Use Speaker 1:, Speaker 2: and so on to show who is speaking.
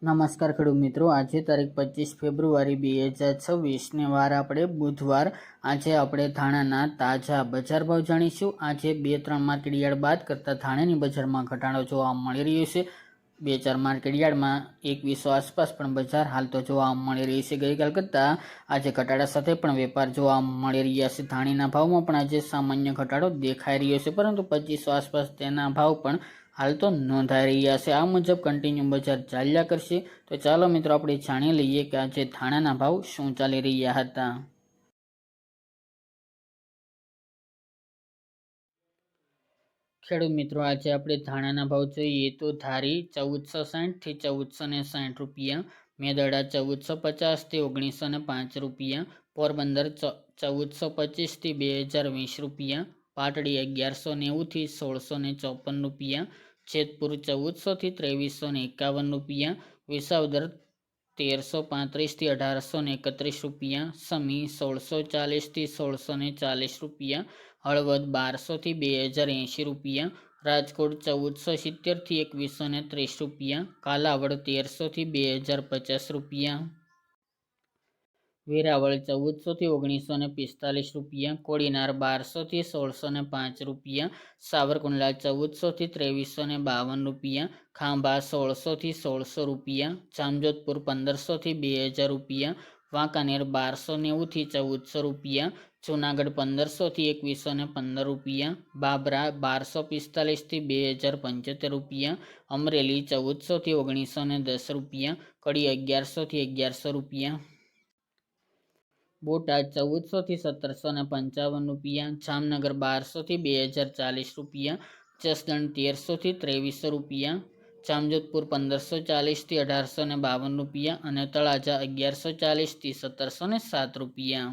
Speaker 1: નમસ્કાર ખેડૂત મિત્રો, આજે તારીખ 25 ફેબ્રુઆરી 2026 વાર આપણે બુધવાર। આજે આપણે ધાણાના તાજા બજાર ભાવ જાણીશું। આજે 2-3 માર્કેટ યાર્ડ બાદ કરતા ધાણાની બજારમાં ઘટાડો જોવા મળી રહ્યો છે। 2-4 માર્કેટ યાર્ડમાં 2100 આસપાસ પણ બજાર હાલ તો જોવા મળી રહી છે। ગઈકાલ કરતાં આજે ઘટાડા સાથે પણ વેપાર જોવા મળી રહ્યા છે। ધાણીના ભાવમાં પણ આજે સામાન્ય ઘટાડો દેખાઈ રહ્યો છે, પરંતુ 2500 આસપાસ તેના ભાવ પણ હાલ તો નોંધાઈ રહ્યા છે। આ મુજબ કન્ટિન્યુ બજાર ચાલ્યા કરશે। તો ચાલો મિત્રો આપણે જાણી લઈએ કે આજે ધાણાના ભાવ શું ચાલી રહ્યા હતા। ખેડૂત મિત્રો, આજે આપણે ધાણાના ભાવ જોઈએ તો ધારી 1460 થી 1460 રૂપિયા, મેદડા 1450 થી 1905 રૂપિયા, પોરબંદર 1425 થી 2020 રૂપિયા, પાટડી 1190 થી 1654 રૂપિયા, જેતપુર 1400 થી 2351 રૂપિયા, વિસાવદર 1335 થી 1831 રૂપિયા, સમી 1640 થી 1640 રૂપિયા, હળવદ 1200 થી 2080 રૂપિયા, રાજકોટ 1470 થી 2130 રૂપિયા, કાલાવડ 1300 થી 2050 રૂપિયા, વેરાવળ 1400 થી 1945 રૂપિયા, કોડીનાર 1200 થી 1605 રૂપિયા, સાવરકુંડલા 1400 થી 2352 રૂપિયા, ખાંભા 1600 થી 1600 રૂપિયા, જામજોધપુર 1500 થી 2000 રૂપિયા, વાંકાનેર 1290 થી 1400 રૂપિયા, જૂનાગઢ 1500 થી 2115 રૂપિયા, બાબરા 1245 થી 2075 રૂપિયા, અમરેલી 1400 થી 1910 રૂપિયા, કડી 1100 થી 1100 રૂપિયા, બોટાદ 1400 થી 1755 રૂપિયા, જામનગર 1200 થી 2040 રૂપિયા, જસદણ 1300 થી 2300 રૂપિયા, જામજોધપુર 1540 થી 1852 રૂપિયા અને તળાજા 1140 થી 1707 રૂપિયા।